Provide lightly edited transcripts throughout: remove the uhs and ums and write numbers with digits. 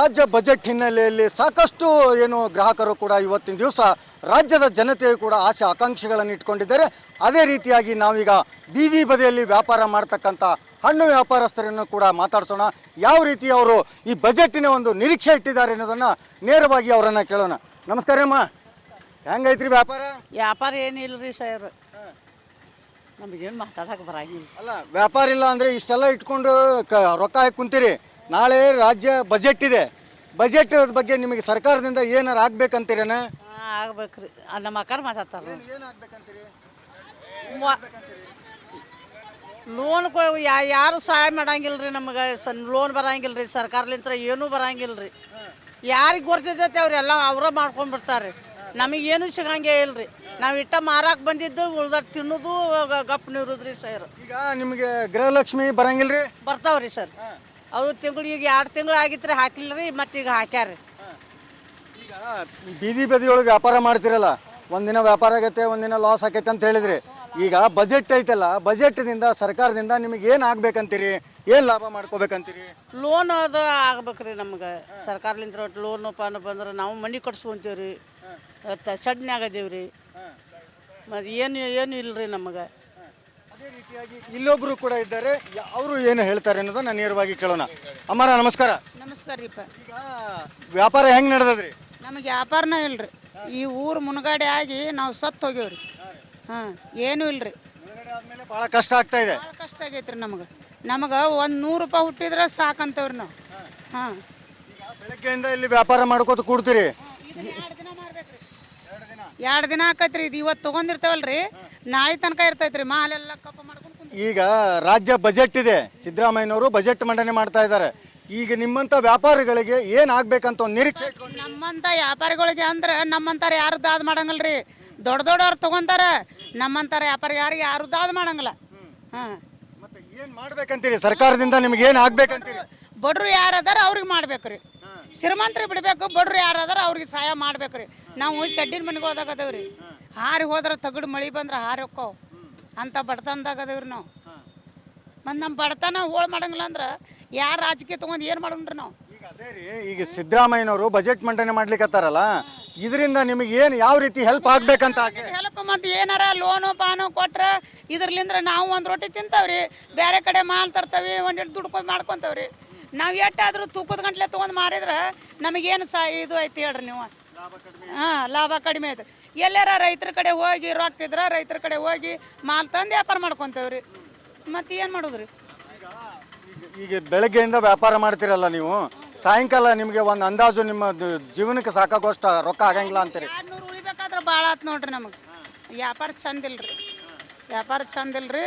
ರಾಜ್ಯ ಬಜೆಟ್ ಹಿನ್ನೆಲೆಯಲ್ಲಿ ಸಾಕಷ್ಟು ಏನು ಗ್ರಾಹಕರು ಕೂಡ ಇವತ್ತಿನ ದಿವಸ ರಾಜ್ಯದ ಜನತೆಯು ಕೂಡ ಆಶೆ ಆಕಾಂಕ್ಷೆಗಳನ್ನು ಇಟ್ಕೊಂಡಿದ್ದಾರೆ. ಅದೇ ರೀತಿಯಾಗಿ ನಾವೀಗ ಬೀದಿ ಬದಿಯಲ್ಲಿ ವ್ಯಾಪಾರ ಮಾಡ್ತಕ್ಕಂಥ ಹಣ್ಣು ವ್ಯಾಪಾರಸ್ಥರನ್ನು ಕೂಡ ಮಾತಾಡ್ಸೋಣ. ಯಾವ ರೀತಿ ಅವರು ಈ ಬಜೆಟ್ಟಿನ ಒಂದು ನಿರೀಕ್ಷೆ ಇಟ್ಟಿದ್ದಾರೆ ಅನ್ನೋದನ್ನು ನೇರವಾಗಿ ಅವರನ್ನು ಕೇಳೋಣ. ನಮಸ್ಕಾರ ಅಮ್ಮ, ಹೆಂಗೈತ್ರಿ ವ್ಯಾಪಾರ? ವ್ಯಾಪಾರ ಏನಿಲ್ಲ ರೀ ಸರ್, ನಮಗೇನು ಮಾತಾಡಕ್ಕೆ ಬರಂಗಿಲ್ಲ. ಅಲ್ಲ, ವ್ಯಾಪಾರ ಇಲ್ಲ ಅಂದರೆ ಇಷ್ಟೆಲ್ಲ ಇಟ್ಕೊಂಡು ರೊಕ್ಕ ಹಾಕಿ ಕುಂತೀರಿ. ನಾಳೆ ರಾಜ್ಯ ಬಜೆಟ್ ಇದೆ. ಬಜೆಟ್ ಬಗ್ಗೆ ನಿಮಗೆ ಸರ್ಕಾರದಿಂದ ಏನಾರು ಆಗ್ಬೇಕಂತೀರೇನ? ಆಗ್ಬೇಕ್ರಿ, ನಮ್ಮ ಅಕ್ಕಾರ ಮಾತಾಡ್ತಾರೆ. ಏನು ಆಗ್ಬೇಕಂತೀರಿ? ಲೋನ್ ಯಾರು ಸಹಾಯ ಮಾಡಂಗಿಲ್ಲ ರೀ, ನಮಗೆ ಲೋನ್ ಬರಂಗಿಲ್ಲ ರೀ, ಸರ್ಕಾರಲಿಂತ್ರ ಏನೂ ಬರಂಗಿಲ್ಲ ರೀ. ಯಾರಿಗೆ ಗೊತ್ತಿದ್ದೈತೆ ಅವರೆಲ್ಲ ಅವರ ಮಾಡ್ಕೊಂಡ್ಬಿಡ್ತಾರೆ. ನಮಗೇನು ಸಿಗಂಗೇ ಇಲ್ಲ ರೀ. ನಾವು ಇಟ್ಟ ಮಾರಾಕ್ ಬಂದಿದ್ದು ಉಳ್ದ ತಿನ್ನೋದು ಗಪ್ ನೀರುದ್ರಿ ಸರ್. ಈಗ ನಿಮಗೆ ಗೃಹಲಕ್ಷ್ಮಿ ಬರಂಗಿಲ್ಲ ರೀ? ಬರ್ತಾವ್ರಿ ಸರ್. ಅದು ತಿಂಗಳು ಈಗ 2 ತಿಂಗಳು ಆಗಿತ್ತು ರೀ, ಹಾಕಿಲ್ಲ ರೀ, ಮತ್ತು ಈಗ ಹಾಕ್ಯಾರ. ಈಗ ಬೀದಿ ಬದಿಯೊಳಗೆ ವ್ಯಾಪಾರ ಮಾಡ್ತಿರಲ್ಲ, ಒಂದಿನ ವ್ಯಾಪಾರ ಆಗೈತೆ, ಒಂದಿನ ಲಾಸ್ ಆಕೈತೆ ಅಂತ ಹೇಳಿದ್ರಿ. ಈಗ ಬಜೆಟ್ ಐತಲ್ಲ, ಬಜೆಟ್ನಿಂದ ಸರ್ಕಾರದಿಂದ ನಿಮಗೆ ಏನು ಆಗ್ಬೇಕಂತೀರಿ? ಏನು ಲಾಭ ಮಾಡ್ಕೋಬೇಕಂತೀರಿ? ಲೋನ್ ಅದು ಆಗ್ಬೇಕ್ರಿ ನಮ್ಗೆ. ಸರ್ಕಾರಲಿಂದ ಲೋನ್ ಪಾನ ಬಂದ್ರೆ ನಾವು ಮನೆ ಕಟ್ಸ್ಕೊಂತೀವಿ ರೀ, ಸಡ್ನ್ಯಾಗ ಅದೀವಿ ರೀ, ಮತ್ತು ಏನು ಇಲ್ಲ ರೀ ನಮಗೆ. ಅದೇ ರೀತಿಯಾಗಿ ಇಲ್ಲೊಬ್ಬರು ಕೂಡ ಇದ್ದಾರೆ, ಅವರು ಏನು ಹೇಳ್ತಾರೆ ಅನ್ನೋದನ್ನ ನೇರವಾಗಿ ಕೇಳೋಣ. ಅಮ್ಮಾರ ನಮಸ್ಕಾರ. ನಮಸ್ಕಾರ ರೀಪ್ಪ. ಈಗ ವ್ಯಾಪಾರ ಹೆಂಗೆ ನಡೆದದ್ರಿ? ನಮಗೆ ವ್ಯಾಪಾರನೇ ಇಲ್ರಿ. ಈ ಊರು ಮುನುಗಡೆ ಆಗಿ ನಾವು ಸತ್ತು ಹೋಗ್ಯವ್ರಿ. ಹಾಂ, ಏನೂ ಇಲ್ರಿ. ಆದ್ಮೇಲೆ ಭಾಳ ಕಷ್ಟ ಆಗ್ತಾ ಇದೆ. ಭಾಳ ಕಷ್ಟ ಆಗೈತ್ರಿ ನಮಗೆ. ನಮಗೆ ಒಂದು 100 ರೂಪಾಯಿ ಹುಟ್ಟಿದ್ರೆ ಸಾಕಂತವ್ರಿ ನಾವು. ಹಾಂ, ಬೆಳಗ್ಗೆಯಿಂದ ಇಲ್ಲಿ ವ್ಯಾಪಾರ ಮಾಡ್ಕೋತ ಕೂಡ್ತೀರಿ. 2 ದಿನ ಆಕೈತ್ರಿ. ಇದು ಇವತ್ತು ತೊಗೊಂಡಿರ್ತಾವಲ್ರಿ, ನಾಳೆ ತನಕ ಇರ್ತೈತ್ರಿ. ಮಾಲೆಲ್ಲ ಕಪ್ಪ ಮಾಡ್ಕೊಂಡು. ಈಗ ರಾಜ್ಯ ಬಜೆಟ್ ಇದೆ, ಸಿದ್ದರಾಮಯ್ಯನವರು ಬಜೆಟ್ ಮಂಡನೆ ಮಾಡ್ತಾ ಇದ್ದಾರೆ. ಈಗ ನಿಮ್ಮಂಥ ವ್ಯಾಪಾರಿಗಳಿಗೆ ಏನು ಆಗ್ಬೇಕಂತ ಒಂದು ನಿರೀಕ್ಷೆ ಇಟ್ಕೊಂಡು? ನಮ್ಮಂಥ ವ್ಯಾಪಾರಿಗಳಿಗೆ ಅಂದ್ರೆ ನಮ್ಮಂತಾರ ಯಾರು ದಾದ್ ಮಾಡಂಗಿಲ್ರಿ. ದೊಡ್ಡವ್ರು ತೊಗೊಂತಾರೆ. ನಮ್ಮಂತಾರ ವ್ಯಾಪಾರಿ ಯಾರು ದಾದ್ ಮಾಡಂಗಿಲ್ಲ. ಹಾಂ, ಮತ್ತೆ ಏನು ಮಾಡ್ಬೇಕಂತೀರಿ? ಸರ್ಕಾರದಿಂದ ನಿಮ್ಗೆ ಏನು ಆಗ್ಬೇಕಂತೀರಿ? ಬಡ್ರು ಯಾರದಾರ ಅವ್ರಿಗೆ ಮಾಡ್ಬೇಕ್ರಿ. ಶ್ರೀಮಂತರಿಗೆ ಬಿಡಬೇಕು, ಬಡ್ರು ಯಾರದಾರ ಅವ್ರಿಗೆ ಸಹಾಯ ಮಾಡ್ಬೇಕ್ರಿ. ನಾವು ಶೆಡ್ಡಿನ ಮನೆಗೆ ಹೋದಾಗದೇವ್ರಿ. ಹಾರಿ ಹೋದ್ರೆ ತಗಡು ಮಳೆ ಬಂದ್ರೆ ಹಾರಿ ಹೋಕ್ಕೋ ಅಂತ ಬಡತನದಾಗದೇವ್ರಿ ನಾವು. ಮತ್ತು ನಮ್ಮ ಬಡತನ ಹೋಳು ಮಾಡಂಗಿಲ್ಲ ಅಂದ್ರೆ ಯಾರು ರಾಜಕೀಯ ತೊಗೊಂಡು ಏನು ಮಾಡೋಣ್ರಿ ನಾವು? ಈಗ ಅದೇ ರೀ, ಈಗ ಸಿದ್ದರಾಮಯ್ಯನವರು ಬಜೆಟ್ ಮಂಡನೆ ಮಾಡ್ಲಿಕ್ಕತ್ತಾರಲ್ಲ, ಇದರಿಂದ ನಿಮಗೆ ಏನು ಯಾವ ರೀತಿ ಹೆಲ್ಪ್ ಆಗ್ಬೇಕಂತ ಆಸೆ? ಹೆಲ್ಪ್ ಮತ್ತು ಏನಾರ ಲೋನು ಪಾನು ಕೊಟ್ರೆ ಇದ್ರಲಿಂದ್ರೆ ನಾವು ಒಂದು ರೊಟ್ಟಿ ತಿಂತಾವ್ರಿ, ಬೇರೆ ಕಡೆ ಮಾಲ್ ತರ್ತಾವೆ, ಒಂದೆರಡು ದುಡ್ಕೊಂಡು ಮಾಡ್ಕೊತಾವ್ರಿ. ನಾವು ಎಷ್ಟಾದರೂ ತೂಕದ ಗಂಟ್ಲೆ ತೊಗೊಂಡು ಮಾರಿದ್ರೆ ನಮಗೇನು ಇದು ಐತಿ ಹೇಳ್ರಿ ನೀವು? ಹಾಂ, ಲಾಭ ಕಡಿಮೆ ಐತೆ. ಎಲ್ಲಾರ ರೈತರ ಕಡೆ ಹೋಗಿ ರೊಕ್ಕ ಇದ್ರೆ ರೈತರ ಕಡೆ ಹೋಗಿ ಮಾಲ್ ತಂದು ವ್ಯಾಪಾರ ಮಾಡ್ಕೊತೇವ್ರಿ. ಮತ್ತು ಏನು ಮಾಡೋದ್ರಿ? ಈಗ ಬೆಳಗ್ಗೆಯಿಂದ ವ್ಯಾಪಾರ ಮಾಡ್ತಿರಲ್ಲ ನೀವು, ಸಾಯಂಕಾಲ ನಿಮಗೆ ಒಂದು ಅಂದಾಜು ನಿಮ್ಮ ಜೀವನಕ್ಕೆ ಸಾಕಾಗೋಷ್ಟು ರೊಕ್ಕ ಆಗಂಗಿಲ್ಲ ಅಂತೀರಿ? 200 ಉಳಿಬೇಕಾದ್ರೆ ಭಾಳ ಆತು ನೋಡ್ರಿ. ನಮಗೆ ವ್ಯಾಪಾರ ಚಂದಿಲ್ರಿ. ವ್ಯಾಪಾರ ಚಂದಿಲ್ರಿ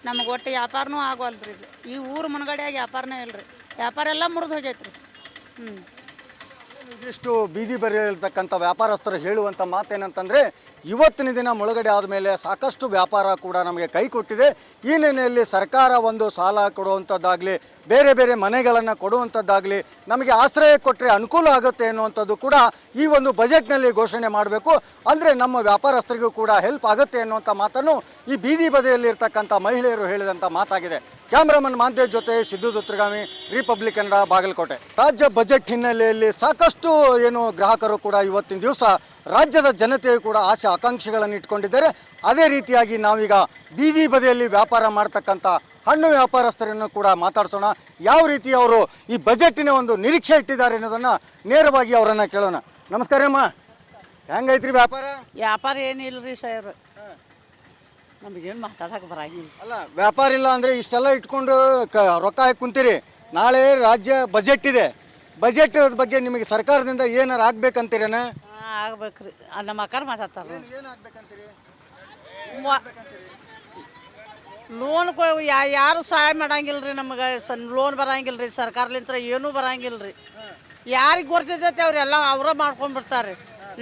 ನಮಗೆ. ಒಟ್ಟು ವ್ಯಾಪಾರನೂ ಆಗೋಲ್ರಿ. ಇದು ಈ ಊರು ಮುನ್ಗಡೆಯಾಗಿ ವ್ಯಾಪಾರನೇ ಇಲ್ರಿ. ವ್ಯಾಪಾರ ಎಲ್ಲ ಮುರಿದು ಹೋಗೈತ್ರಿ. ಇದಿಷ್ಟು ಬೀದಿ ಬರೆಯಲ್ತಕ್ಕಂಥ ವ್ಯಾಪಾರಸ್ಥರು ಹೇಳುವಂಥ ಮಾತೇನಂತಂದರೆ, ಇವತ್ತಿನ ದಿನ ಮುಳುಗಡೆ ಆದಮೇಲೆ ಸಾಕಷ್ಟು ವ್ಯಾಪಾರ ಕೂಡ ನಮಗೆ ಕೈ ಕೊಟ್ಟಿದೆ. ಈ ನೆಲೆಯಲ್ಲಿ ಸರ್ಕಾರ ಒಂದು ಸಾಲ ಕೊಡುವಂಥದ್ದಾಗಲಿ, ಬೇರೆ ಬೇರೆ ಮನೆಗಳನ್ನು ಕೊಡುವಂಥದ್ದಾಗಲಿ, ನಮಗೆ ಆಶ್ರಯ ಕೊಟ್ಟರೆ ಅನುಕೂಲ ಆಗುತ್ತೆ ಅನ್ನುವಂಥದ್ದು ಕೂಡ ಈ ಒಂದು ಬಜೆಟ್ನಲ್ಲಿ ಘೋಷಣೆ ಮಾಡಬೇಕು. ಅಂದರೆ ನಮ್ಮ ವ್ಯಾಪಾರಸ್ಥರಿಗೂ ಕೂಡ ಹೆಲ್ಪ್ ಆಗುತ್ತೆ ಅನ್ನುವಂಥ ಮಾತನ್ನು ಈ ಬೀದಿ ಬದಿಯಲ್ಲಿ ಇರ್ತಕ್ಕಂಥ ಮಹಿಳೆಯರು ಹೇಳಿದಂಥ ಮಾತಾಗಿದೆ. ಕ್ಯಾಮ್ರಾಮನ್ ಮಾಂತೇಶ್ ಜೊತೆ ಸಿದ್ದು ದುತ್ರಗಾಮಿ, ರಿಪಬ್ಲಿಕ್ ಕನ್ನಡ, ಬಾಗಲಕೋಟೆ. ರಾಜ್ಯ ಬಜೆಟ್ ಹಿನ್ನೆಲೆಯಲ್ಲಿ ಸಾಕಷ್ಟು ಏನು ಗ್ರಾಹಕರು ಕೂಡ ಇವತ್ತಿನ ದಿವಸ ರಾಜ್ಯದ ಜನತೆಯು ಕೂಡ ಆಶೆ ಆಕಾಂಕ್ಷೆಗಳನ್ನು ಇಟ್ಕೊಂಡಿದ್ದಾರೆ. ಅದೇ ರೀತಿಯಾಗಿ ನಾವೀಗ ಬೀದಿ ಬದಿಯಲ್ಲಿ ವ್ಯಾಪಾರ ಮಾಡ್ತಕ್ಕಂಥ ಹಣ್ಣು ವ್ಯಾಪಾರಸ್ಥರನ್ನು ಕೂಡ ಮಾತಾಡ್ಸೋಣ. ಯಾವ ರೀತಿ ಅವರು ಈ ಬಜೆಟ್ಟಿನ ಒಂದು ನಿರೀಕ್ಷೆ ಇಟ್ಟಿದ್ದಾರೆ ಅನ್ನೋದನ್ನು ನೇರವಾಗಿ ಅವರನ್ನು ಕೇಳೋಣ. ನಮಸ್ಕಾರ ಅಮ್ಮ, ಹೆಂಗೈತ್ರಿ ವ್ಯಾಪಾರ? ವ್ಯಾಪಾರ ಏನಿಲ್ಲ ರೀ ಸರ್, ನಮಗೇನು ಮಾತಾಡಕ್ಕೆ ಬರಂಗಿಲ್ಲ. ಅಲ್ಲ, ವ್ಯಾಪಾರ ಇಲ್ಲ ಅಂದರೆ ಇಷ್ಟೆಲ್ಲ ಇಟ್ಕೊಂಡು ರೊಕ್ಕ ಹಾಕಿ ಕುಂತೀರಿ. ನಾಳೆ ರಾಜ್ಯ ಬಜೆಟ್ ಇದೆ. ಬಜೆಟ್ ಬಗ್ಗೆ ನಿಮಗೆ ಸರ್ಕಾರದಿಂದ ಏನಾರು ಆಗ್ಬೇಕಂತೀರೇನ? ಆಗ್ಬೇಕ್ರಿ, ನಮ್ಮ ಅಕ್ಕಾರ ಮಾತಾಡ್ತಾರೆ. ಏನು ಆಗ್ಬೇಕಂತೀರಿ? ಲೋನ್ ಯಾರು ಸಹಾಯ ಮಾಡಂಗಿಲ್ಲ ರೀ, ನಮಗೆ ಲೋನ್ ಬರಂಗಿಲ್ಲ ರೀ, ಸರ್ಕಾರಲಿಂತ್ರ ಏನೂ ಬರಂಗಿಲ್ಲ ರೀ. ಯಾರಿಗೆ ಗೊತ್ತಿದ್ದೈತೆ ಅವರೆಲ್ಲ ಅವರ ಮಾಡ್ಕೊಂಡ್ಬಿಡ್ತಾರೆ.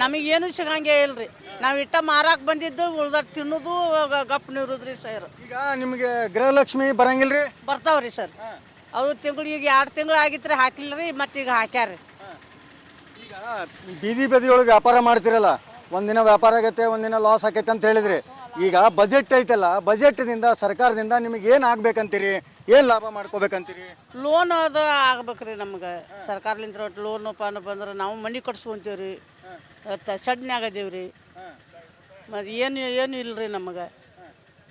ನಮಗೇನು ಸಿಗಂಗೇ ಇಲ್ಲ ರೀ. ನಾವು ಇಟ್ಟ ಮಾರಾಕ್ ಬಂದಿದ್ದು ಉಳ್ದ ತಿನ್ನೋದು ಗಪ್ ನೀರುದ್ರಿ ಸರ್. ಈಗ ನಿಮಗೆ ಗೃಹಲಕ್ಷ್ಮಿ ಬರಂಗಿಲ್ಲ ರೀ? ಬರ್ತಾವ್ರಿ ಸರ್. ಅದು ತಿಂಗಳು ಈಗ 2 ತಿಂಗಳು ಆಗಿತ್ತು ರೀ, ಹಾಕಿಲ್ಲ ರೀ, ಮತ್ತು ಈಗ ಹಾಕ್ಯಾರ. ಈಗ ಬೀದಿ ಬದಿಯೊಳಗೆ ವ್ಯಾಪಾರ ಮಾಡ್ತಿರಲ್ಲ, ಒಂದಿನ ವ್ಯಾಪಾರ ಆಗೈತೆ, ಒಂದಿನ ಲಾಸ್ ಆಕೈತೆ ಅಂತ ಹೇಳಿದ್ರಿ. ಈಗ ಬಜೆಟ್ ಐತಲ್ಲ, ಬಜೆಟ್ನಿಂದ ಸರ್ಕಾರದಿಂದ ನಿಮಗೆ ಏನು ಆಗ್ಬೇಕಂತೀರಿ, ಏನು ಲಾಭ ಮಾಡ್ಕೋಬೇಕಂತೀರಿ? ಲೋನ್ ಅದು ಆಗ್ಬೇಕ್ರಿ ನಮ್ಗೆ ಸರ್ಕಾರಲಿಂದ ಲೋನು ಪಾನು ಬಂದ್ರೆ ನಾವು ಮನೆ ಕಟ್ಸ್ಕೊಂತೀವಿ ರೀ, ಸಡ್ನ್ಯಾಗ ಅದೀವಿ ರೀ, ಮತ್ತು ಏನು ಇಲ್ರಿ ನಮಗೆ.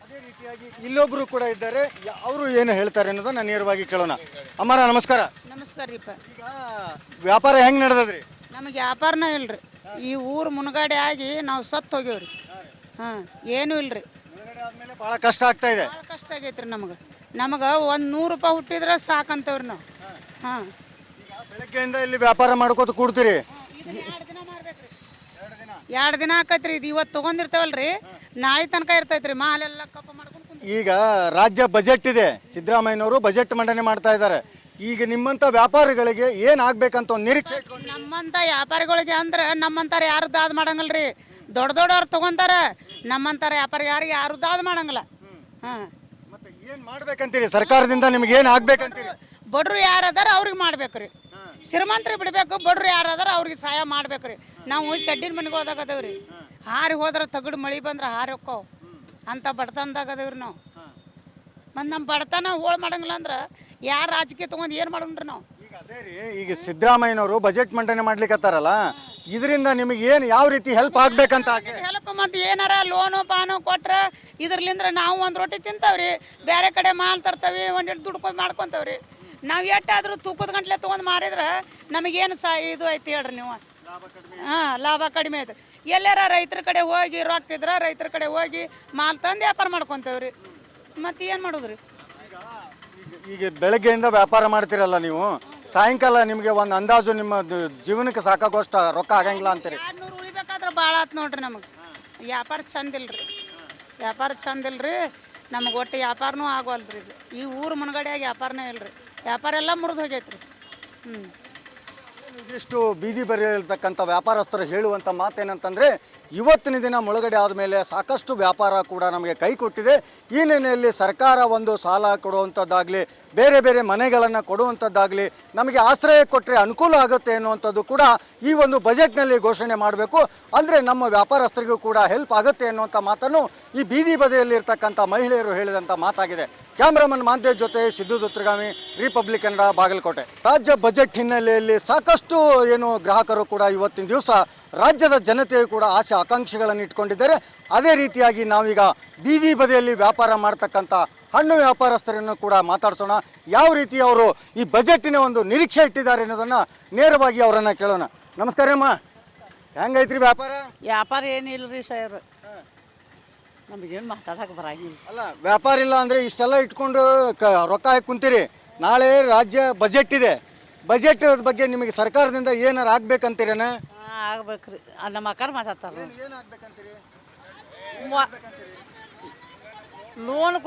ಅದೇ ರೀತಿಯಾಗಿ ಇಲ್ಲೊಬ್ರು ಕೂಡ ಇದ್ದಾರೆ, ಅವರು ಏನು ಹೇಳ್ತಾರೆ ಅನ್ನೋದನ್ನ ನೇರವಾಗಿ ಕೇಳೋಣ. ಅಮ್ಮಾರ ನಮಸ್ಕಾರ. ನಮಸ್ಕಾರ ರೀಪ. ಈಗ ವ್ಯಾಪಾರ ಹೆಂಗೆ ನಡೆದದ್ರಿ? ನಮಗೆ ವ್ಯಾಪಾರನೇ ಇಲ್ರಿ. ಈ ಊರು ಮುನುಗಡೆ ಆಗಿ ನಾವು ಸತ್ತು ಹೋಗ್ಯವ್ರಿ. ಹಾಂ, ಏನೂ ಇಲ್ರಿ. ಆದ್ಮೇಲೆ ಭಾಳ ಕಷ್ಟ ಆಗ್ತಾ ಇದೆ. ಭಾಳ ಕಷ್ಟ ಆಗೈತ್ರಿ ನಮಗೆ. ನಮಗೆ ಒಂದು 100 ರೂಪಾಯಿ ಹುಟ್ಟಿದ್ರೆ ಸಾಕಂತವ್ರಿ ನಾವು. ಹಾಂ, ಈಗ ಬೆಳಗ್ಗೆಯಿಂದ ಇಲ್ಲಿ ವ್ಯಾಪಾರ ಮಾಡ್ಕೋತ ಕೂಡ್ತೀರಿ. 2 ದಿನ ಆಕೈತ್ರಿ. ಇದು ಇವತ್ತು ತೊಗೊಂಡಿರ್ತಾವಲ್ರಿ, ನಾಳೆ ತನಕ ಇರ್ತೈತ್ರಿ. ಮಾಲೆಲ್ಲ ಕಪ್ಪ ಮಾಡ್ಕೊಂಡು ಕುಂತ. ಈಗ ರಾಜ್ಯ ಬಜೆಟ್ ಇದೆ, ಸಿದ್ದರಾಮಯ್ಯನವರು ಬಜೆಟ್ ಮಂಡನೆ ಮಾಡ್ತಾ ಇದ್ದಾರೆ. ಈಗ ನಿಮ್ಮಂಥ ವ್ಯಾಪಾರಿಗಳಿಗೆ ಏನು ಆಗ್ಬೇಕಂತ ಒಂದು ನಿರೀಕ್ಷೆ ಇಟ್ಕೊಂಡು ನಮ್ಮಂಥ ವ್ಯಾಪಾರಿಗಳಿಗೆ ಅಂದ್ರೆ ನಮ್ಮಂತಾರ ಯಾರು ದಾದ್ ಮಾಡಂಗಿಲ್ರಿ. ದೊಡ್ಡವ್ರು ತೊಗೊಂತಾರ, ನಮ್ಮಂತಾರ ವ್ಯಾಪಾರಿ ಯಾರು ದಾದ್ ಮಾಡಂಗಿಲ್ಲ. ಹಾಂ, ಮತ್ತೆ ಏನು ಮಾಡ್ಬೇಕಂತೀರಿ? ಸರ್ಕಾರದಿಂದ ನಿಮ್ಗೆ ಏನು ಆಗ್ಬೇಕಂತೀರಿ? ಬಡ್ರು ಯಾರದಾರ ಅವ್ರಿಗೆ ಮಾಡ್ಬೇಕ್ರಿ. ಶ್ರೀಮಂತರಿಗೆ ಬಿಡಬೇಕು, ಬಡ್ರು ಯಾರದಾರ ಅವ್ರಿಗೆ ಸಹಾಯ ಮಾಡ್ಬೇಕ್ರಿ. ನಾವು ಶೆಡ್ಡಿನ ಮನೆಗೆ ಹೋದಾಗದೇವ್ರಿ. ಹಾರಿ ಹೋದ್ರೆ ತಗಡು ಮಳೆ ಬಂದ್ರೆ ಹಾರಿ ಹೋಕ್ಕೋ ಅಂತ ಬಡತನದಾಗ ಅದೇವ್ರಿ ನಾವು. ಮತ್ತು ನಮ್ಮ ಬಡತನ ಹೋಳು ಮಾಡಂಗಿಲ್ಲ ಅಂದ್ರೆ ಯಾರು ರಾಜಕೀಯ ತೊಗೊಂಡು ಏನು ಮಾಡೋಣ್ರಿ ನಾವು? ಈಗ ಅದೇ ರೀ, ಈಗ ಸಿದ್ದರಾಮಯ್ಯನವರು ಬಜೆಟ್ ಮಂಡನೆ ಮಾಡ್ಲಿಕ್ಕತ್ತಾರಲ್ಲ, ಇದರಿಂದ ನಿಮಗೆ ಏನು ಯಾವ ರೀತಿ ಹೆಲ್ಪ್ ಆಗ್ಬೇಕಂತ ಆಸೆ? ಹೆಲ್ಪ್ ಮತ್ತು ಏನಾರ ಲೋನು ಪಾನು ಕೊಟ್ರೆ ಇದ್ರಲಿಂದ್ರೆ ನಾವು ಒಂದು ರೊಟ್ಟಿ ತಿಂತಾವ್ರಿ, ಬೇರೆ ಕಡೆ ಮಾಲ್ ತರ್ತಾವೆ, ಒಂದೆರಡು ದುಡ್ಕೊಂಡು ಮಾಡ್ಕೊತಾವ್ರಿ. ನಾವು ಎಷ್ಟಾದರೂ ತೂಕದ ಗಂಟ್ಲೆ ತೊಗೊಂಡು ಮಾರಿದ್ರೆ ನಮಗೇನು ಇದು ಐತಿ ಹೇಳ್ರಿ ನೀವು? ಹಾಂ, ಲಾಭ ಕಡಿಮೆ ಐತೆ. ಎಲ್ಲಾರ ರೈತರ ಕಡೆ ಹೋಗಿ ರೊಕ್ಕ ಇದ್ರೆ ರೈತರ ಕಡೆ ಹೋಗಿ ಮಾಲ್ ತಂದು ವ್ಯಾಪಾರ ಮಾಡ್ಕೊತೇವ್ರಿ. ಮತ್ತು ಏನು ಮಾಡೋದ್ರಿ? ಈಗ ಬೆಳಗ್ಗೆಯಿಂದ ವ್ಯಾಪಾರ ಮಾಡ್ತೀರಲ್ಲ ನೀವು, ಸಾಯಂಕಾಲ ನಿಮಗೆ ಒಂದು ಅಂದಾಜು ನಿಮ್ಮ ಜೀವನಕ್ಕೆ ಸಾಕಾಗೋಷ್ಟು ರೊಕ್ಕ ಆಗಂಗಿಲ್ಲ ಅಂತೀರಿ? 200 ಉಳಿಬೇಕಾದ್ರೆ ಭಾಳ ಆತು ನೋಡ್ರಿ ನಮಗೆ. ವ್ಯಾಪಾರ ಚಂದ ಇಲ್ರಿ, ವ್ಯಾಪಾರ ಚಂದ ಇಲ್ರಿ ನಮಗೆ. ಒಟ್ಟು ವ್ಯಾಪಾರನೂ ಆಗೋಲ್ರಿ. ಇದು ಈ ಊರು ಮುನ್ಗಡೆಯಾಗಿ ವ್ಯಾಪಾರನೇ ಇಲ್ರಿ. ವ್ಯಾಪಾರ ಎಲ್ಲ ಮುರಿದು ಹೋಗೈತ್ರಿ. ಹ್ಞೂ, ಇದಿಷ್ಟು ಬೀದಿ ಬರೆಯಲ್ತಕ್ಕಂಥ ವ್ಯಾಪಾರಸ್ಥರು ಹೇಳುವಂಥ ಮಾತೇನಂತಂದರೆ, ಇವತ್ತಿನ ದಿನ ಮುಳುಗಡೆ ಆದಮೇಲೆ ಸಾಕಷ್ಟು ವ್ಯಾಪಾರ ಕೂಡ ನಮಗೆ ಕೈ ಕೊಟ್ಟಿದೆ. ಈ ನೆಲೆಯಲ್ಲಿ ಸರ್ಕಾರ ಒಂದು ಸಾಲ ಕೊಡುವಂಥದ್ದಾಗಲಿ, ಬೇರೆ ಬೇರೆ ಮನೆಗಳನ್ನು ಕೊಡುವಂಥದ್ದಾಗಲಿ, ನಮಗೆ ಆಶ್ರಯ ಕೊಟ್ಟರೆ ಅನುಕೂಲ ಆಗುತ್ತೆ ಅನ್ನುವಂಥದ್ದು ಕೂಡ ಈ ಒಂದು ಬಜೆಟ್ನಲ್ಲಿ ಘೋಷಣೆ ಮಾಡಬೇಕು. ಅಂದರೆ ನಮ್ಮ ವ್ಯಾಪಾರಸ್ಥರಿಗೂ ಕೂಡ ಹೆಲ್ಪ್ ಆಗುತ್ತೆ ಅನ್ನುವಂಥ ಮಾತನ್ನು ಈ ಬೀದಿ ಬದಿಯಲ್ಲಿ ಇರ್ತಕ್ಕಂಥ ಮಹಿಳೆಯರು ಹೇಳಿದಂಥ ಮಾತಾಗಿದೆ. ಕ್ಯಾಮ್ರಾಮನ್ ಮಾಂತೇಶ್ ಜೊತೆ ಸಿದ್ದು ದುತ್ರಗಾಮಿ, ರಿಪಬ್ಲಿಕ್ ಕನ್ನಡ, ಬಾಗಲಕೋಟೆ. ರಾಜ್ಯ ಬಜೆಟ್ ಹಿನ್ನೆಲೆಯಲ್ಲಿ ಸಾಕಷ್ಟು ಗ್ರಾಹಕರು ಕೂಡ ಇವತ್ತಿನ ದಿವಸ ರಾಜ್ಯದ ಜನತೆಯು ಕೂಡ ಆಸೆ ಆಕಾಂಕ್ಷೆಗಳನ್ನು ಇಟ್ಕೊಂಡಿದ್ದಾರೆ. ಅದೇ ರೀತಿಯಾಗಿ ನಾವೀಗ ಬೀದಿ ಬದಿಯಲ್ಲಿ ವ್ಯಾಪಾರ ಮಾಡ್ತಕ್ಕಂಥ ಹಣ್ಣು ವ್ಯಾಪಾರಸ್ಥರನ್ನು ಕೂಡ ಮಾತಾಡ್ಸೋಣ. ಯಾವ ರೀತಿ ಅವರು ಈ ಬಜೆಟ್ಟಿನ ಒಂದು ನಿರೀಕ್ಷೆ ಇಟ್ಟಿದ್ದಾರೆ ಅನ್ನೋದನ್ನು ನೇರವಾಗಿ ಅವರನ್ನು ಕೇಳೋಣ. ನಮಸ್ಕಾರ ಅಮ್ಮ, ಹೆಂಗೈತ್ರಿ ವ್ಯಾಪಾರ? ವ್ಯಾಪಾರ ಏನಿಲ್ಲ ರೀ ಸರ್, ನಮಗೇನು ಮಾತಾಡಕ್ಕೆ ಬರಂಗಿಲ್ಲ. ಅಲ್ಲ, ವ್ಯಾಪಾರ ಇಲ್ಲ ಅಂದರೆ ಇಷ್ಟೆಲ್ಲ ಇಟ್ಕೊಂಡು ರೊಕ್ಕ ಹಾಕಿ ಕುಂತೀರಿ. ನಾಳೆ ರಾಜ್ಯ ಬಜೆಟ್ ಇದೆ, ಬಜೆಟ್ ಬಗ್ಗೆ ನಿಮಗೆ ಸರ್ಕಾರದಿಂದ ಏನಾರು ಆಗ್ಬೇಕಂತೀರೇನ? ಆಗ್ಬೇಕ್ರಿ. ನಮ್ಮ ಅಕ್ಕಾರ ಮಾತಾಡ್ತಾರೆ. ಏನು ಆಗ್ಬೇಕಂತೀರಿ? ಲೋನ್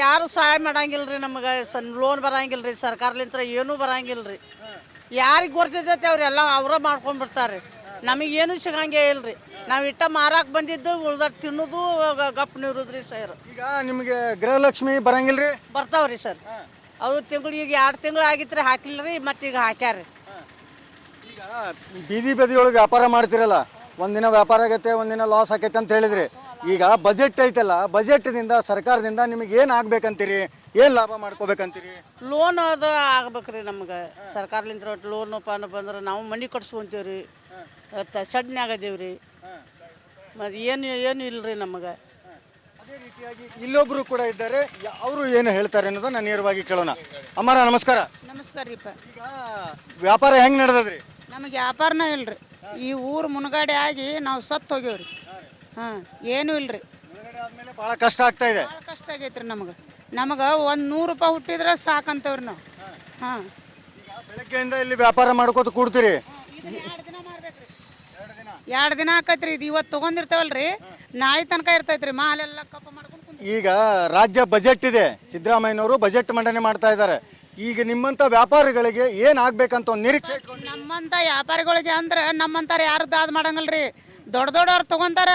ಯಾರು ಸಹಾಯ ಮಾಡಂಗಿಲ್ಲ ರೀ ನಮಗೆ. ಲೋನ್ ಬರಂಗಿಲ್ಲ ರೀ ಸರ್ಕಾರಲಿಂದ, ಏನೂ ಬರಂಗಿಲ್ಲ ರೀ. ಯಾರಿಗೆ ಗೊತ್ತಿದ್ದೈತೆ ಅವರೆಲ್ಲ ಅವರ ಮಾಡ್ಕೊಂಡ್ಬಿಡ್ತಾರೆ. ನಮಗೇನು ಸಿಗಂಗೇ ಇಲ್ಲ ರೀ. ನಾವು ಇಟ್ಟ ಮಾರಾಕ್ ಬಂದಿದ್ದು ಉಳ್ದ ತಿನ್ನೋದು ಗಪ್ ನೀರುದ್ರಿ ಸರ್. ಈಗ ನಿಮಗೆ ಗೃಹಲಕ್ಷ್ಮಿ ಬರಂಗಿಲ್ಲ ರೀ? ಬರ್ತಾವ್ರಿ ಸರ್. ಅದು ತಿಂಗಳು ಈಗ 2 ತಿಂಗಳು ಆಗಿತ್ತು ರೀ, ಹಾಕಿಲ್ಲ ರೀ, ಮತ್ತು ಈಗ ಹಾಕ್ಯಾರ. ಈಗ ಬೀದಿ ಬದಿಯೊಳಗೆ ವ್ಯಾಪಾರ ಮಾಡ್ತಿರಲ್ಲ, ಒಂದಿನ ವ್ಯಾಪಾರ ಆಗೈತೆ, ಒಂದಿನ ಲಾಸ್ ಆಕೈತೆ ಅಂತ ಹೇಳಿದ್ರಿ. ಈಗ ಬಜೆಟ್ ಐತಲ್ಲ, ಬಜೆಟ್ನಿಂದ ಸರ್ಕಾರದಿಂದ ನಿಮಗೆ ಏನು ಆಗ್ಬೇಕಂತೀರಿ, ಏನು ಲಾಭ ಮಾಡ್ಕೋಬೇಕಂತೀರಿ? ಲೋನ್ ಅದು ಆಗ್ಬೇಕ್ರಿ ನಮ್ಗೆ ಸರ್ಕಾರಲಿಂದ ಲೋನು ಪಾನು ಬಂದ್ರೆ ನಾವು ಮನೆ ಕಟ್ಸ್ಕೊಂತೀವಿ ರೀ, ಸಡ್ನ್ಯಾಗ ಅದೀವಿ ರೀ, ಮತ್ತು ಏನು ಇಲ್ರಿ ನಮಗೆ. ಅದೇ ರೀತಿಯಾಗಿ ಇಲ್ಲೊಬ್ರು ಕೂಡ ಇದ್ದಾರೆ, ಅವರು ಏನು ಹೇಳ್ತಾರೆ ಅನ್ನೋದನ್ನ ನೇರವಾಗಿ ಕೇಳೋಣ. ಅಮ್ಮಾರ ನಮಸ್ಕಾರ. ನಮಸ್ಕಾರ ರೀಪ. ಈಗ ವ್ಯಾಪಾರ ಹೆಂಗೆ ನಡೆದದ್ರಿ? ನಮಗೆ ವ್ಯಾಪಾರನೇ ಇಲ್ರಿ. ಈ ಊರು ಮುನುಗಡೆ ಆಗಿ ನಾವು ಸತ್ತು ಹೋಗ್ಯವ್ರಿ. ಹಾಂ, ಏನೂ ಇಲ್ರಿ. ಆದ್ಮೇಲೆ ಭಾಳ ಕಷ್ಟ ಆಗ್ತಾ ಇದೆ. ಭಾಳ ಕಷ್ಟ ಆಗೈತ್ರಿ ನಮಗೆ. ಒಂದು 100 ರೂಪಾಯಿ ಹುಟ್ಟಿದ್ರೆ ಸಾಕಂತವ್ರಿ ನಾವು. ಹಾಂ, ಈಗ ಬೆಳಗ್ಗೆಯಿಂದ ಇಲ್ಲಿ ವ್ಯಾಪಾರ ಮಾಡ್ಕೋತ ಕೂಡ್ತೀರಿ. 2 ದಿನ ಆಕೈತ್ರಿ. ಇದು ಇವತ್ತು ತೊಗೊಂಡಿರ್ತಾವಲ್ರಿ, ನಾಳೆ ತನಕ ಇರ್ತೈತ್ರಿ. ಮಾಲೆಲ್ಲ ಕಪ್ಪ ಮಾಡ್ಕೊಂಡು ಕುಂತ. ಈಗ ರಾಜ್ಯ ಬಜೆಟ್ ಇದೆ, ಸಿದ್ದರಾಮಯ್ಯನವರು ಬಜೆಟ್ ಮಂಡನೆ ಮಾಡ್ತಾ ಇದ್ದಾರೆ. ಈಗ ನಿಮ್ಮಂಥ ವ್ಯಾಪಾರಿಗಳಿಗೆ ಏನು ಆಗ್ಬೇಕಂತ ಒಂದು ನಿರೀಕ್ಷೆ ಇಟ್ಕೊಂಡು ನಮ್ಮಂಥ ವ್ಯಾಪಾರಿಗಳಿಗೆ ಅಂದ್ರೆ ನಮ್ಮಂತಾರ ಯಾರು ದಾದ್ ಮಾಡಂಗಿಲ್ರಿ. ದೊಡ್ಡವ್ರು ತೊಗೊಂತಾರ,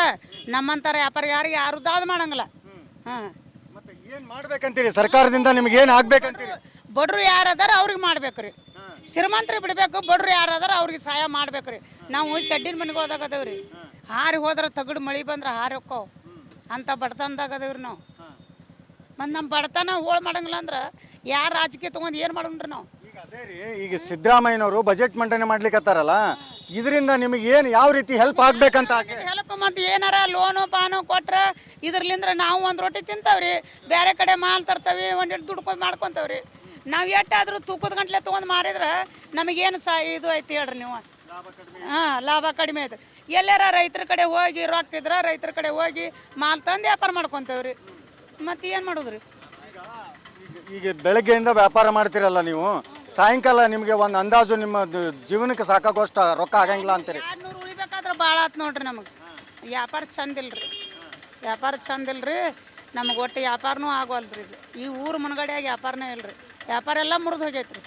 ನಮ್ಮಂತಾರ ವ್ಯಾಪಾರಿ ಯಾರು ದಾದ್ ಮಾಡಂಗಿಲ್ಲ. ಹಾಂ, ಮತ್ತೆ ಏನು ಮಾಡ್ಬೇಕಂತೀರಿ? ಸರ್ಕಾರದಿಂದ ನಿಮಗೆ ಏನು ಆಗ್ಬೇಕಂತೀರಿ? ಬಡ್ರು ಯಾರದಾರ ಅವ್ರಿಗೆ ಮಾಡ್ಬೇಕ್ರಿ. ಶ್ರೀಮಂತರಿಗೆ ಬಿಡಬೇಕು, ಬಡ್ರು ಯಾರದಾರ ಅವ್ರಿಗೆ ಸಹಾಯ ಮಾಡ್ಬೇಕ್ರಿ. ನಾವು ಶೆಡ್ಡಿನ ಮನೆಗೆ ಹೋದಾಗದೇವ್ರಿ. ಹಾರಿ ಹೋದ್ರೆ ತಗಡು ಮಳೆ ಬಂದ್ರೆ ಹಾರಿ ಹೋಕ್ಕೋ ಅಂತ ಬಡತನದಾಗ ಅದೇವ್ರಿ ನಾವು. ಮತ್ತು ನಮ್ಮ ಬಡತನ ಹೋಳು ಮಾಡಂಗಿಲ್ಲ ಅಂದ್ರೆ ಯಾರು ರಾಜಕೀಯ ತೊಗೊಂಡು ಏನು ಮಾಡೋಣ್ರಿ ನಾವು. ಈಗ ಅದೇ ರೀ, ಈಗ ಸಿದ್ದರಾಮಯ್ಯನವರು ಬಜೆಟ್ ಮಂಡನೆ ಮಾಡ್ಲಿಕ್ಕತ್ತಾರಲ್ಲ, ಇದರಿಂದ ನಿಮಗೆ ಏನು ಯಾವ ರೀತಿ ಹೆಲ್ಪ್ ಆಗ್ಬೇಕಂತ ಆಸೆ? ಹೆಲ್ಪ್ ಮತ್ತು ಏನಾರ ಲೋನು ಪಾನು ಕೊಟ್ರೆ ಇದ್ರಲಿಂದ್ರೆ ನಾವು ಒಂದು ರೊಟ್ಟಿ ತಿಂತಾವ್ರಿ, ಬೇರೆ ಕಡೆ ಮಾಲ್ ತರ್ತಾವೆ, ಒಂದೆರಡು ದುಡ್ಕೊಂಡು ಮಾಡ್ಕೊತಾವ್ರಿ. ನಾವು ಎಷ್ಟಾದರೂ ತೂಕದ ಗಂಟ್ಲೆ ತೊಗೊಂಡು ಮಾರಿದ್ರೆ ನಮಗೇನು ಇದು ಐತಿ ಹೇಳ್ರಿ ನೀವು. ಹಾಂ, ಲಾಭ ಕಡಿಮೆ ಐತೆ. ಎಲ್ಲಾರ ರೈತರ ಕಡೆ ಹೋಗಿ ರೊಕ್ಕ ಇದ್ರೆ ರೈತರ ಕಡೆ ಹೋಗಿ ಮಾಲ್ ತಂದು ವ್ಯಾಪಾರ ಮಾಡ್ಕೊತೇವ್ರಿ. ಮತ್ತು ಏನು ಮಾಡೋದ್ರಿ? ಈಗ ಬೆಳಗ್ಗೆಯಿಂದ ವ್ಯಾಪಾರ ಮಾಡ್ತೀರಲ್ಲ ನೀವು, ಸಾಯಂಕಾಲ ನಿಮಗೆ ಒಂದು ಅಂದಾಜು ನಿಮ್ಮ ಜೀವನಕ್ಕೆ ಸಾಕಾಗೋಷ್ಟು ರೊಕ್ಕ ಆಗಂಗಿಲ್ಲ ಅಂತೀರಿ? 200 ಉಳಿಬೇಕಾದ್ರೆ ಭಾಳ ಆತು ನೋಡ್ರಿ ನಮಗೆ. ವ್ಯಾಪಾರ ಚಂದ ಇಲ್ರಿ, ವ್ಯಾಪಾರ ಚಂದ ಇಲ್ರಿ ನಮಗೆ. ಒಟ್ಟು ವ್ಯಾಪಾರನೂ ಆಗೋಲ್ರಿ. ಇದು ಈ ಊರು ಮುನ್ಗಡೆಯಾಗಿ ವ್ಯಾಪಾರನೇ ಇಲ್ರಿ. ವ್ಯಾಪಾರ ಎಲ್ಲ ಮುರಿದು ಹೋಗೈತ್ರಿ.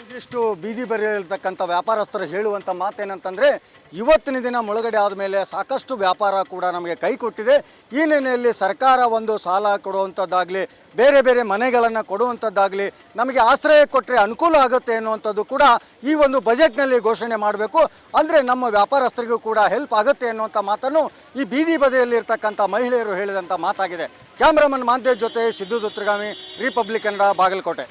ಇದಿಷ್ಟು ಬೀದಿ ಬರೆಯಲ್ತಕ್ಕಂಥ ವ್ಯಾಪಾರಸ್ಥರು ಹೇಳುವಂಥ ಮಾತೇನಂತಂದರೆ, ಇವತ್ತಿನ ದಿನ ಮುಳುಗಡೆ ಆದಮೇಲೆ ಸಾಕಷ್ಟು ವ್ಯಾಪಾರ ಕೂಡ ನಮಗೆ ಕೈ ಕೊಟ್ಟಿದೆ. ಈ ನೆಲೆಯಲ್ಲಿ ಸರ್ಕಾರ ಒಂದು ಸಾಲ ಕೊಡುವಂಥದ್ದಾಗಲಿ, ಬೇರೆ ಬೇರೆ ಮನೆಗಳನ್ನು ಕೊಡುವಂಥದ್ದಾಗಲಿ, ನಮಗೆ ಆಶ್ರಯ ಕೊಟ್ಟರೆ ಅನುಕೂಲ ಆಗುತ್ತೆ ಅನ್ನುವಂಥದ್ದು ಕೂಡ ಈ ಒಂದು ಬಜೆಟ್ನಲ್ಲಿ ಘೋಷಣೆ ಮಾಡಬೇಕು. ಅಂದರೆ ನಮ್ಮ ವ್ಯಾಪಾರಸ್ಥರಿಗೂ ಕೂಡ ಹೆಲ್ಪ್ ಆಗುತ್ತೆ ಅನ್ನುವಂಥ ಮಾತನ್ನು ಈ ಬೀದಿ ಬದಿಯಲ್ಲಿರ್ತಕ್ಕಂಥ ಮಹಿಳೆಯರು ಹೇಳಿದಂಥ ಮಾತಾಗಿದೆ. ಕ್ಯಾಮ್ರಾಮನ್ ಮಾಂತೇಶ್ ಜೊತೆ ಸಿದ್ದು ದುತ್ರಗಾಮಿ, ರಿಪಬ್ಲಿಕ್ ಕನ್ನಡ, ಬಾಗಲಕೋಟೆ.